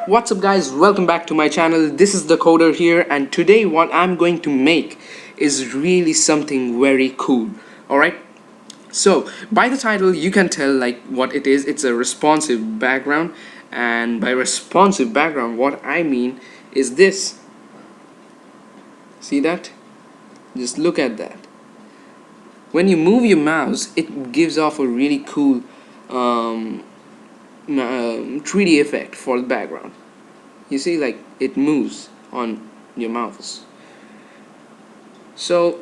What's up guys, welcome back to my channel. This is the Coder here, and today what I'm going to make is really something very cool. Alright, so by the title you can tell like what it is. It's a responsive background, and by responsive background what I mean is this. See that? Just look at that. When you move your mouse, it gives off a really cool 3D effect for the background. You see, like it moves on your mouse. So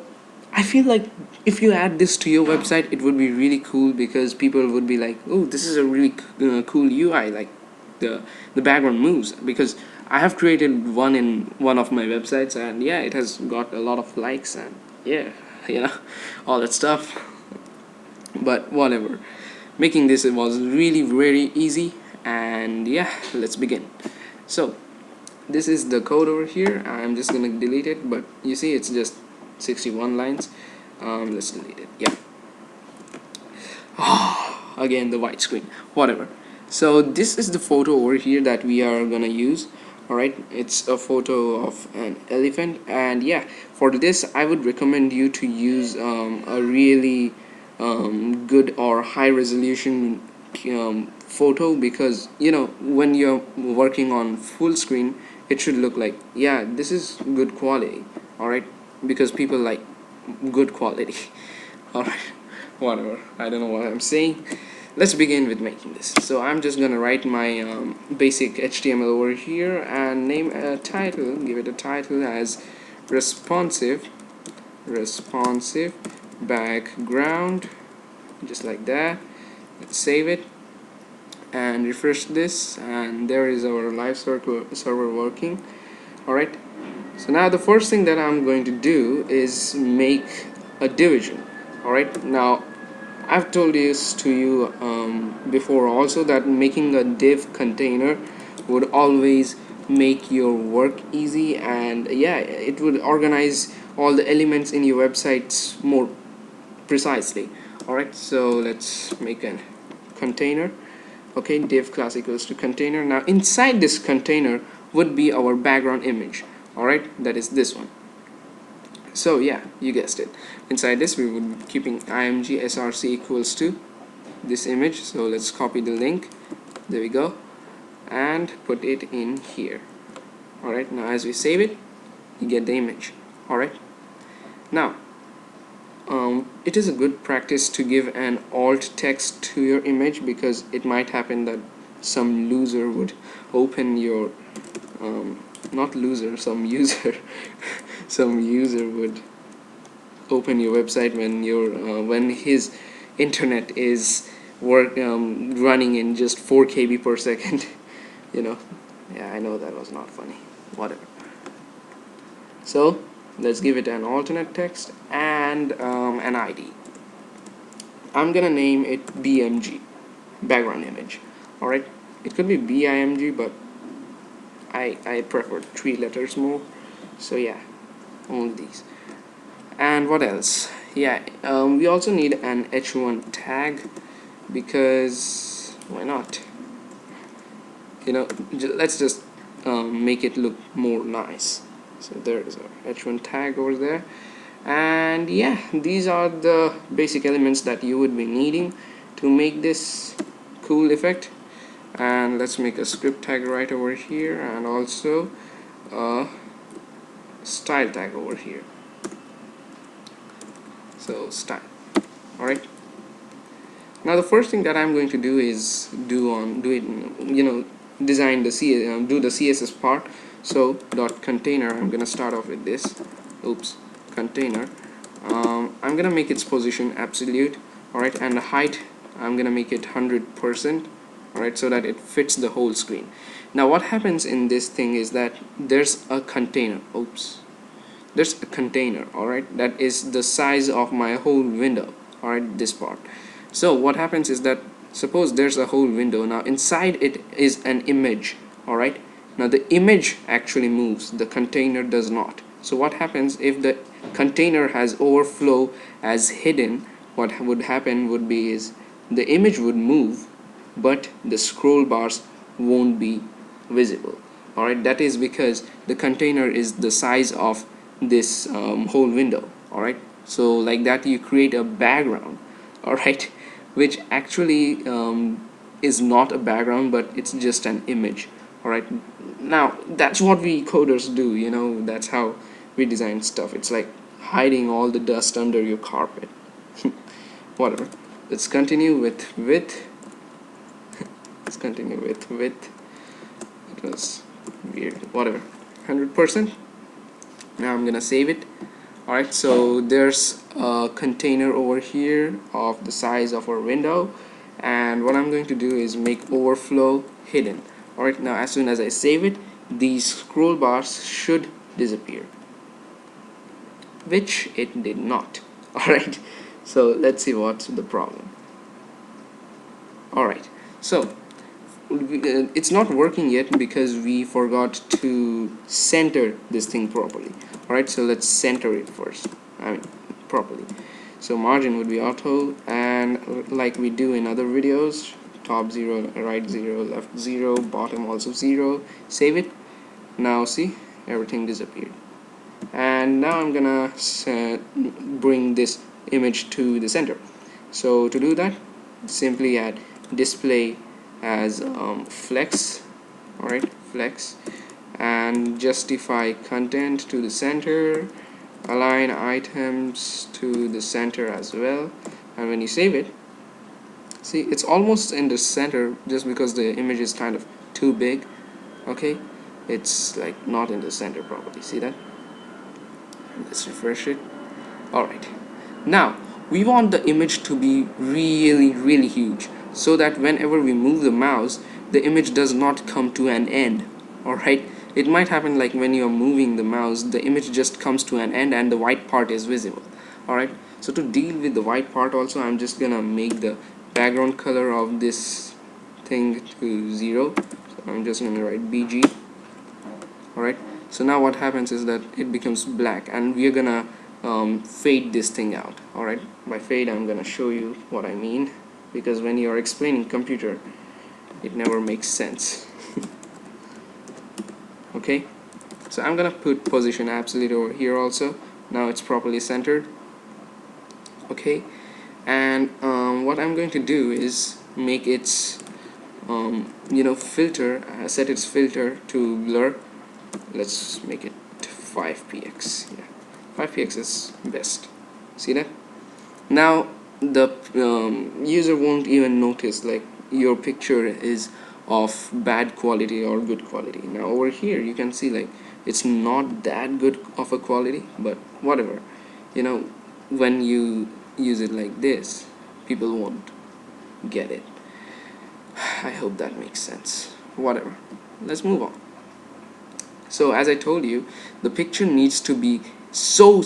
I feel like if you add this to your website, it would be really cool, because people would be like, oh, this is a really cool UI, like the background moves. Because I have created one in one of my websites, and yeah, it has got a lot of likes, and yeah, all that stuff. But whatever, making this, it was really very easy. And yeah, let's begin. So this is the code over here. I'm just gonna delete it, but you see it's just 61 lines. Let's delete it. Yeah. Again the white screen, whatever. So this is the photo over here that we are gonna use. Alright, it's a photo of an elephant, and yeah, for this I would recommend you to use a really good or high resolution photo, because when you're working on full screen, it should look like, yeah, this is good quality. Alright, because people like good quality. Alright, whatever, I don't know what I'm saying. Let's begin with making this. So I'm just gonna write my basic HTML over here and name a title, give it a title as responsive background, just like that. Let's save it and refresh this, and there is our live server working. Alright, so now the first thing that I'm going to do is make a division. Alright, now I've told this to you before also, that making a div container would always make your work easy, and yeah, it would organize all the elements in your websites more precisely. Alright, so let's make a container. Okay, div class equals to container. Now inside this container would be our background image. Alright, that is this one. So yeah, you guessed it, inside this we would be keeping img src equals to this image. So let's copy the link, there we go, and put it in here. Alright, now as we save it, you get the image. Alright, now it is a good practice to give an alt text to your image, because it might happen that some loser would open your not loser, some user some user would open your website when when his internet is running in just 4 KB per second. Yeah, I know that was not funny, whatever. So let's give it an alternate text and an ID. I'm gonna name it BMG, background image. Alright, it could be BIMG, but I prefer 3 letters more, so yeah, only these. And what else? Yeah, we also need an h1 tag, because why not? Let's just make it look more nice. So there is our h1 tag over there. And yeah, these are the basic elements that you would be needing to make this cool effect. And let's make a script tag right over here, and also a style tag over here. So style. Alright, now the first thing that I'm going to do is design the do the CSS part. So dot container, I'm gonna start off with this. Container. I'm gonna make its position absolute. Alright, and the height I'm gonna make it 100%. Alright, so that it fits the whole screen. Now what happens in this thing is that there's a container. There's a container, alright, that is the size of my whole window. Alright, this part. So what happens is that, suppose there's a whole window. Now inside it is an image. Alright, now the image actually moves, the container does not. So what happens if the container has overflow as hidden? What would happen would be the image would move, but the scroll bars won't be visible. Alright, that is because the container is the size of this whole window. Alright, so like that you create a background, alright, which actually is not a background, but it's just an image. Alright, now that's what we coders do, you know, that's how we design stuff. It's like hiding all the dust under your carpet. Whatever, let's continue with width. Let's continue with width. It was weird, whatever. 100%. Now I'm gonna save it. Alright, so there's a container over here of the size of our window, and what I'm going to do is make overflow hidden. Alright, now as soon as I save it, these scroll bars should disappear, which it did not. Alright, so let's see what's the problem. Alright, so it's not working yet because we forgot to center this thing properly. Alright, so let's center it first, properly. So margin would be auto, and like we do in other videos, top 0, right 0, left 0, bottom also 0. Save it. Now see, everything disappeared. And now I'm gonna bring this image to the center. So to do that, simply add display as flex. Alright, flex, and justify content to the center, align items to the center as well. And when you save it, see, it's almost in the center just because the image is kind of too big. Okay, it's like not in the center properly. See that? Let's refresh it. Alright, now we want the image to be really huge, so that whenever we move the mouse, the image does not come to an end. Alright, it might happen like when you're moving the mouse, the image just comes to an end and the white part is visible. Alright, so to deal with the white part also, I'm just gonna make the background color of this thing to 0. So I'm just gonna write BG. Alright, so now what happens is that it becomes black, and we are gonna fade this thing out. Alright, by fade I'm gonna show you what I mean, because when you are explaining computer, it never makes sense. Okay, so I'm gonna put position absolute over here also. Now it's properly centered. Okay, and what I'm going to do is make its filter, set its filter to blur. Let's make it 5px. Yeah, 5px is best. See that? Now the user won't even notice like your picture is of bad quality or good quality. Now over here you can see like it's not that good of a quality, but whatever, you know, when you use it like this, people won't get it. I hope that makes sense. Whatever, let's move on. So as I told you, the picture needs to be so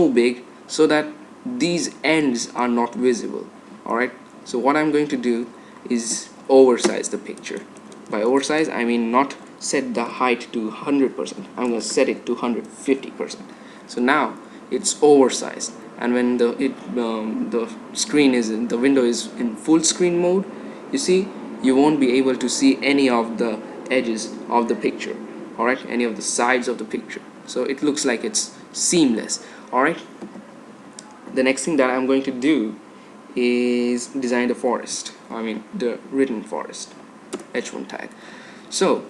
big so that these ends are not visible. Alright, so what I'm going to do is oversize the picture. By oversize I mean not set the height to 100%, I'm going to set it to 150%. So now it's oversized, and when the screen is the window is in full screen mode, you see, you won't be able to see any of the edges of the picture. Alright, any of the sides of the picture, so it looks like it's seamless. Alright, the next thing that I'm going to do is design the forest, the written forest, h1 tag. So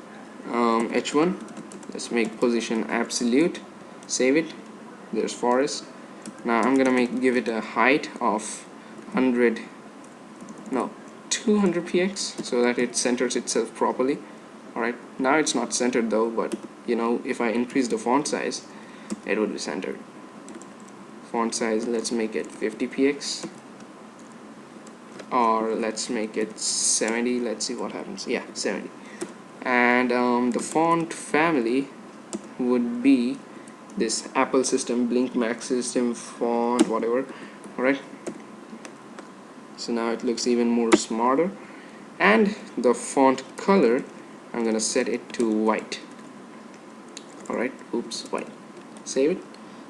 h1, let's make position absolute, save it. There's forest. Now I'm gonna give it a height of 200 px so that it centers itself properly. Alright, now it's not centered though, but you know, if I increase the font size, it would be centered. Font size, let's make it 50px, or let's make it 70. Let's see what happens. Yeah, 70. And the font family would be this Apple system, Blink Max system font, whatever. Alright, so now it looks even more smarter. And the font color, I'm gonna set it to white. Alright, oops, white. Save it.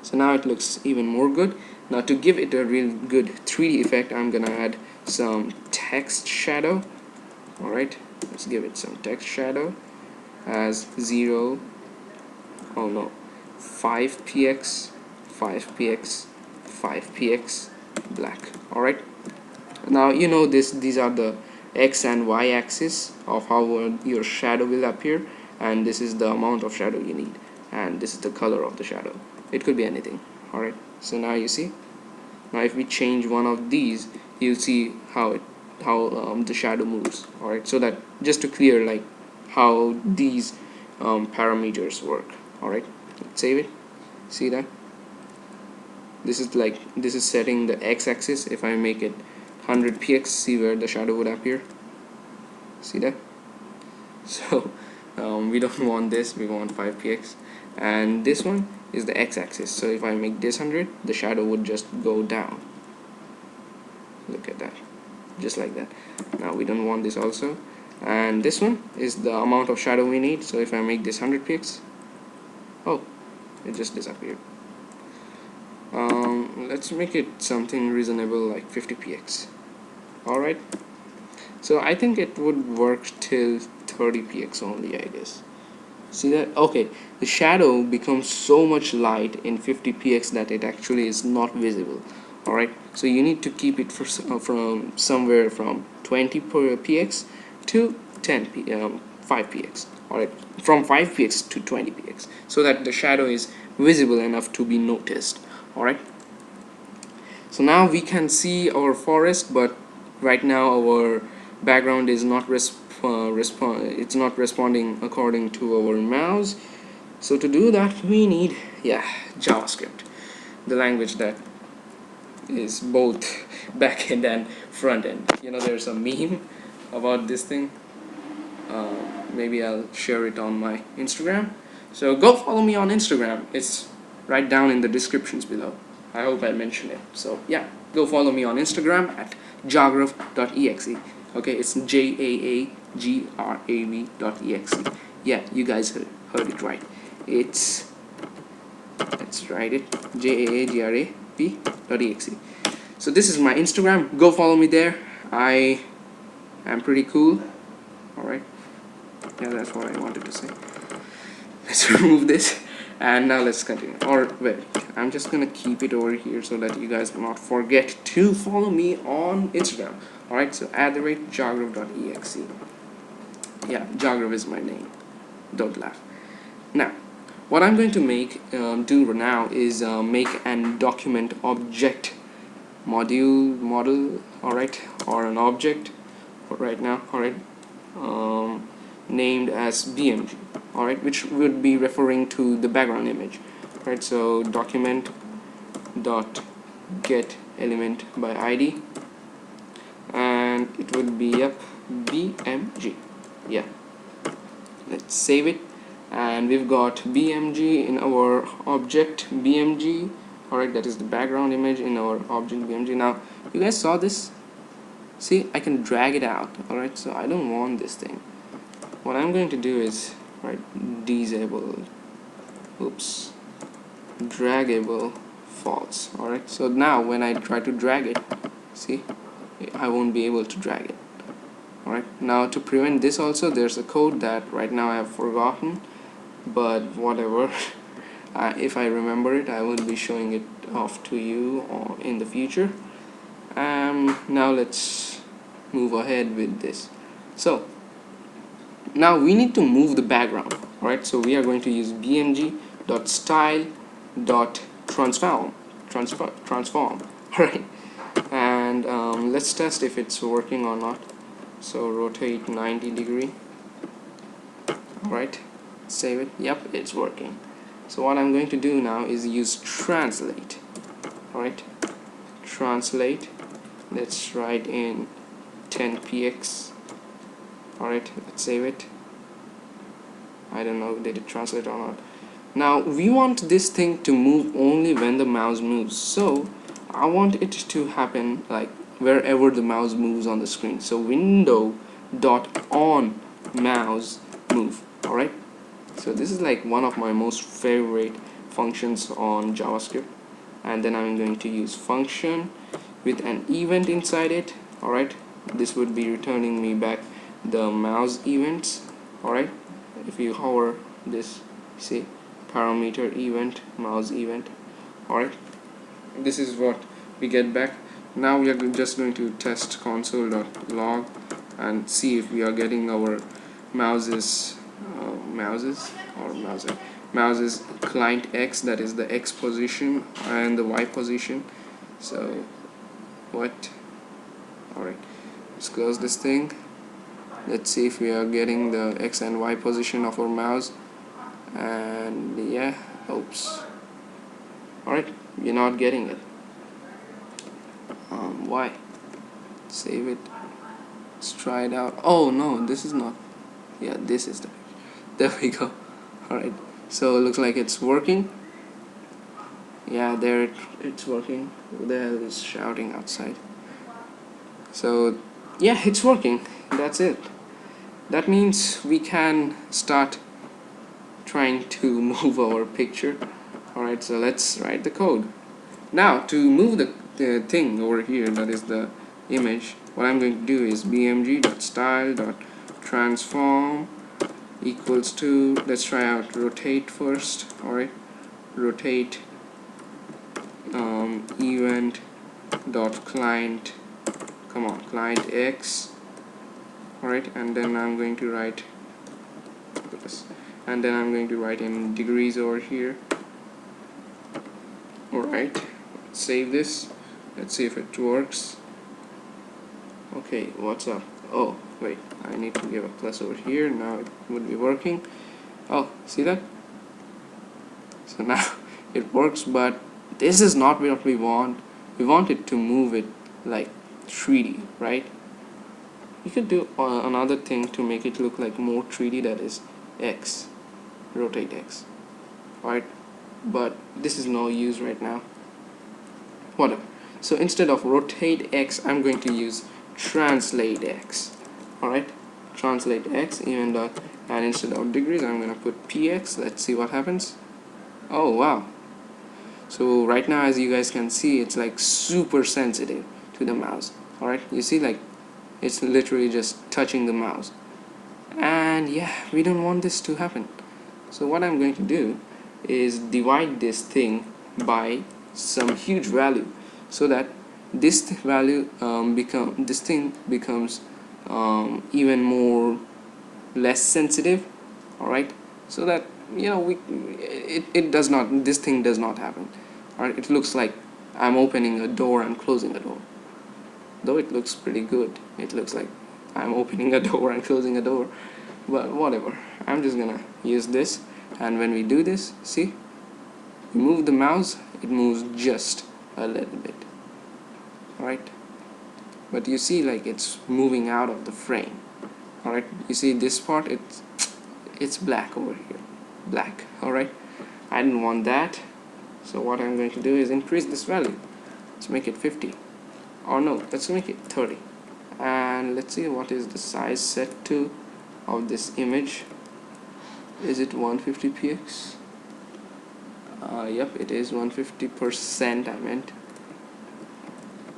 So now it looks even more good. Now to give it a real good 3D effect, I'm gonna add some text shadow. Alright, let's give it some text shadow. as 0, oh no, 5px, 5px, 5px, black. Alright, now you know these are the x and y axis of how your shadow will appear, and this is the amount of shadow you need, and this is the color of the shadow. It could be anything. Alright, so now you see, now if we change one of these, you'll see how the shadow moves. Alright, so that just to clear like how these parameters work. Alright, let's save it. See that this is setting the x-axis. If I make it 100px, see where the shadow would appear. See that? So we don't want this, we want 5px, and this one is the x-axis. So if I make this 100, the shadow would just go down. Look at that, just like that. Now we don't want this also, and this one is the amount of shadow we need. So if I make this 100px, oh, it just disappeared. Let's make it something reasonable like 50px. Alright, so I think it would work till 30px only, I guess. See that? Okay, the shadow becomes so much light in 50px that it actually is not visible. Alright, so you need to keep it from somewhere from 20px to 5px. Alright, from 5px to 20px, so that the shadow is visible enough to be noticed. Alright, so now we can see our forest, but right now our background is not it's not responding according to our mouse. So to do that we need JavaScript, the language that is both back-end and front-end. You know, there's a meme about this thing. Maybe I'll share it on my Instagram, so go follow me on Instagram. It's right down in the descriptions below. I hope I mentioned it. So yeah, go follow me on Instagram at jaagrav.exe. okay, it's JAAGRAV.exe. yeah, you guys heard it right. Let's write it, JAAGRAV.exe. so this is my Instagram. Go follow me there. I am pretty cool. Alright, yeah, that's what I wanted to say. Let's remove this, and now let's continue. Or wait, I'm just gonna keep it over here so that you guys will not forget to follow me on Instagram. Alright, so @jaagrav.exe. yeah, Jaagrav is my name, don't laugh. Now what I'm going to do now is make an document object model, alright, or an object right now, alright, named as BMG, alright, which would be referring to the background image. Right, so document dot get element by ID, and it would be BMG. yeah, let's save it, and we've got BMG in our object BMG. Alright, that is the background image in our object BMG. Now you guys saw this, see, I can drag it out. Alright, so I don't want this thing. What I'm going to do is disable, oops, draggable false. Alright, so now when I try to drag it, see, I won't be able to drag it. Alright, now to prevent this also, there's a code that right now I have forgotten, but whatever. If I remember it, I will be showing it off to you in the future. Now let's move ahead with this. So now we need to move the background. Alright, so we are going to use bmg.style.transform. Alright, and let's test if it's working or not. So rotate 90°. Alright, save it. Yep, it's working. So what I'm going to do now is use translate. Alright, translate, let's write in 10px. Alright, let's save it. I don't know, did it translate or not. Now we want this thing to move only when the mouse moves, so I want it to happen like wherever the mouse moves on the screen. So window.on mouse move. Alright, so this is like one of my most favorite functions on JavaScript, and then I'm going to use function with an event inside it. Alright, this would be returning me back the mouse events. Alright, if you hover this, see parameter event, mouse event. Alright, this is what we get back. Now we are just going to test console.log and see if we are getting our mouses client X, that is the X position, and the Y position. So what? Alright, let's close this thing. Let's see if we are getting the X and Y position of our mouse. And yeah, oops. Alright, we're not getting it. Why? Save it. Let's try it out. Oh no, this is not. Yeah, this is the picture. There we go. Alright, so it looks like it's working. Yeah, there it's working. Who the hell is shouting outside? So yeah, it's working. That's it. That means we can start trying to move our picture. Alright, so let's write the code. Now to move the thing over here, that is the image, what I'm going to do is bmg.style.transform equals to, let's try out rotate first. Alright, rotate event dot client, come on, client X. Alright, and then I'm going to write this, and then I'm going to write in degrees over here. Alright, save this. Let's see if it works. Okay, what's up? Oh wait, I need to give a plus over here. Now it would be working. Oh, see that? So now it works, but this is not what we want. We want it to move it like 3D, right? You could do another thing to make it look like more 3D, that is X, rotate X. Alright, but this is no use right now. Whatever. So instead of rotate X, I'm going to use translate X. Alright, translate X even dot, and instead of degrees I'm going to put px. Let's see what happens. Oh wow, so right now as you guys can see, it's like super sensitive to the mouse. Alright, you see, like it's literally just touching the mouse, and yeah, we don't want this to happen. So what I'm going to do is divide this thing by some huge value, so that this value becomes even more less sensitive. Alright, so that this thing does not happen. Alright, it looks like I'm opening a door and closing a door, though it looks pretty good. It looks like I'm opening a door and closing a door, but whatever. I'm just gonna use this, and when we do this, see, we move the mouse, it moves just a little bit. Alright, but you see, like it's moving out of the frame. Alright, you see this part, it's black over here, black. Alright, I didn't want that, so what I'm going to do is increase this value. Let's make it 50, or no, let's make it 30, and let's see what is the size set to of this image. Is it 150px? Yep, it is 150%, I meant.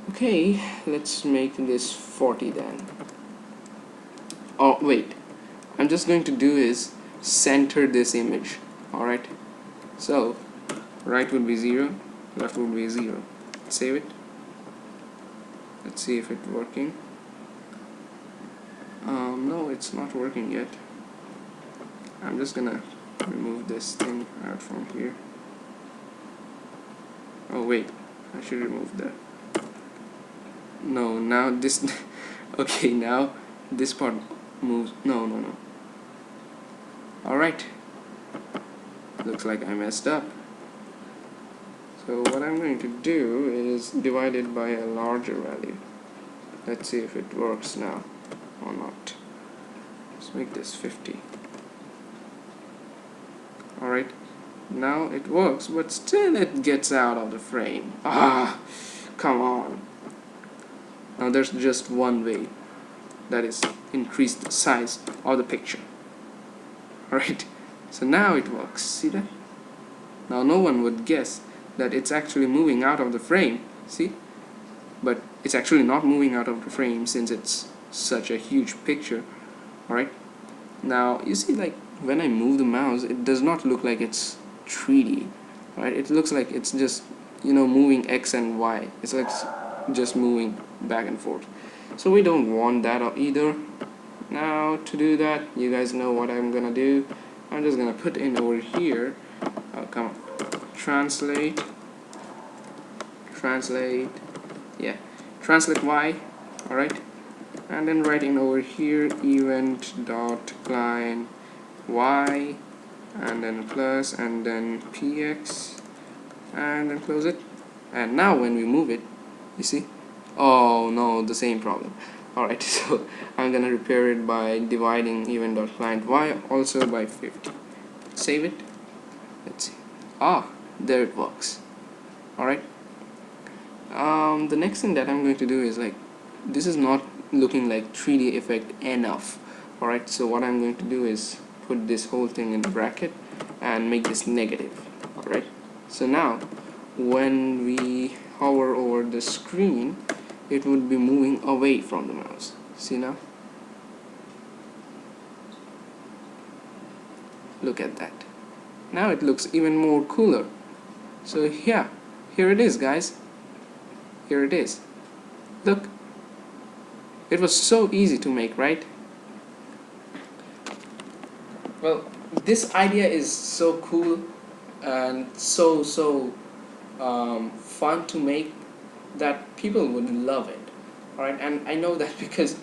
Okay, let's make this 40 then. Oh wait, I'm just going to do is center this image. Alright, so right would be 0, left would be 0. Save it. Let's see if it's working. No, it's not working yet. I'm just gonna remove this thing out from here. Oh wait, I should remove that. No, now this okay, now this part moves. No. Alright, looks like I messed up. So what I'm going to do is divide it by a larger value. Let's see if it works now or not. Let's make this 50. Alright, now it works, but still it gets out of the frame. Ah, come on. Now there's just one way, that is increase the size of the picture. Alright, so now it works. See that? Now no one would guess that it's actually moving out of the frame. See? But it's actually not moving out of the frame since it's such a huge picture. Alright, now you see, like when I move the mouse, it does not look like it's 3D, right? It looks like it's just, you know, moving X and Y. It's like just moving back and forth. So we don't want that either. Now to do that, you guys know what I'm gonna do. I'm just gonna put in over here, come on, translate, yeah, translate Y, alright, and then writing over here event dot client Y, and then plus, and then px, and then close it. And now when we move it, you see, oh no, the same problem. Alright, so I'm gonna repair it by dividing event.client y also by 50. Save it. Let's see. Ah, there it works. Alright. The next thing that I'm going to do is, like, this is not looking like 3D effect enough. Alright, so what I'm going to do is put this whole thing in a bracket and make this negative. Alright, so now when we hover over the screen, it would be moving away from the mouse. See now? Look at that. Now it looks even more cooler. So yeah, here it is, guys. Here it is. Look. It was so easy to make, right? Well, this idea is so cool and so fun to make that people would love it. Alright, and I know that because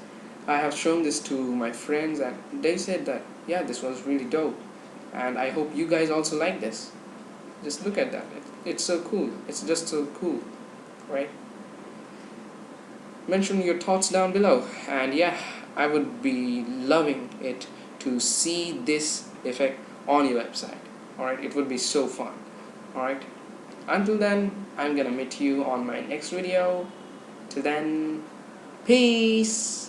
I have shown this to my friends and they said that, yeah, this was really dope, and I hope you guys also like this. Just look at that. It's so cool. It's just so cool, right? Mention your thoughts down below, and yeah, I would be loving it to see this effect on your website. Alright, it would be so fun. Alright, until then, I'm gonna meet you on my next video. Till then, peace.